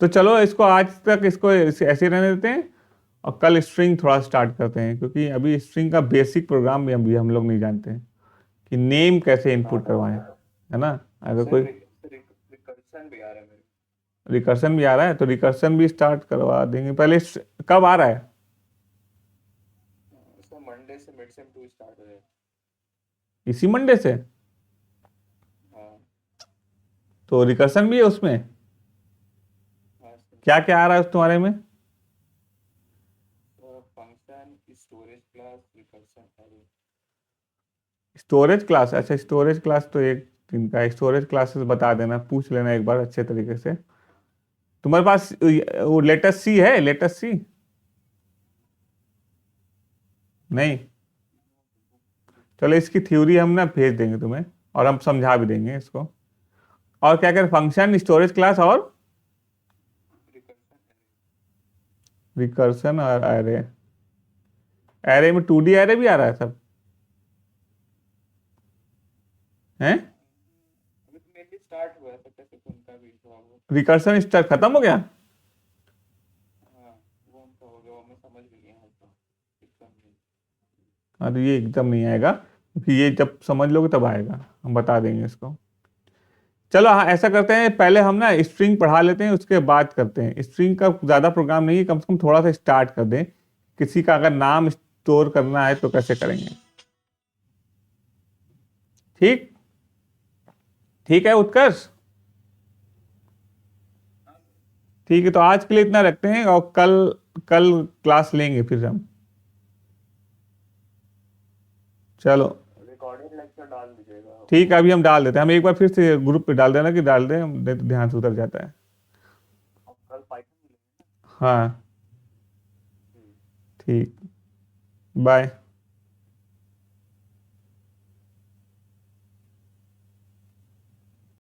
तो चलो इसको आज तक इसको ऐसे रहने देते हैं और कल स्ट्रिंग थोड़ा स्टार्ट करते हैं, क्योंकि अभी स्ट्रिंग का बेसिक प्रोग्राम भी हम लोग नहीं जानते हैं कि नेम कैसे इनपुट करवाएं, है ना। अगर कोई रिकर्शन भी आ रहा है मेरे रिकर्शन भी आ रहा है तो रिकर्शन भी स्टार्ट करवा देंगे। पहले कब आ रहा है? सर मंडे से मिड सेम 2 स्टार्ट हो जाएगा। इसी मंडे से? हाँ तो रिकर्शन भी है उसमें? हाँ सर। क्या क्या आ रहा है उस तुम्हारे में? फंक्शन स्टोरेज क्लास रिकर्शन है। स्टोरेज क्लास, अच्छा स्टोरेज क्लास तो एक दिन का है, स्टोरेज क्लासेस बता देना, पूछ लेना एक बार अच्छे तरीके से। तुम्हारे पास वो लेटेस्ट सी है, लेटेस्ट सी? नहीं, चलो इसकी थ्योरी हम ना भेज देंगे तुम्हें और हम समझा भी देंगे इसको। और क्या क्या फंक्शन, स्टोरेज क्लास और रिकर्शन और एरे। एरे में 2D एरे भी आ रहा है सब हैं? अभी तो मेनली स्टार्ट हुआ है तो कैसे तो उनका भी हुआ वो। रिकर्शन स्टार खत्म हो गया? हाँ वो उनका हो गया, वो हमें समझ भी गया है तो एकदम नहीं। हाँ तो ये एकदम नहीं आएगा, क्योंकि ये जब समझ लोगे तब आएगा, हम बता देंगे इसको। चलो हाँ, ऐसा करते हैं, पहले हम ना स्ट्रिंग पढ़ा लेते हैं, उसके बाद करते हैं। स्ट्रिंग का ज़्यादा प्रोग्राम नहीं है, कम से कम थोड़ा सा स्टार्ट कर दें। किसी का अगर नाम स्टोर करना है तो कैसे करेंगे। ठीक, ठीक है उत्कर्ष। ठीक है, तो आज के लिए इतना रखते हैं और कल कल क्लास लेंगे फिर हम। चलो रिकॉर्डेड लेक्चर डाल दीजिएगा। ठीक है, अभी हम डाल देते हैं, हम एक बार फिर से ग्रुप पे डाल देना कि डाल दें, नहीं तो ध्यान से उतर जाता है। और कल पाइथन मिलेगा। हाँ ठीक, बाय।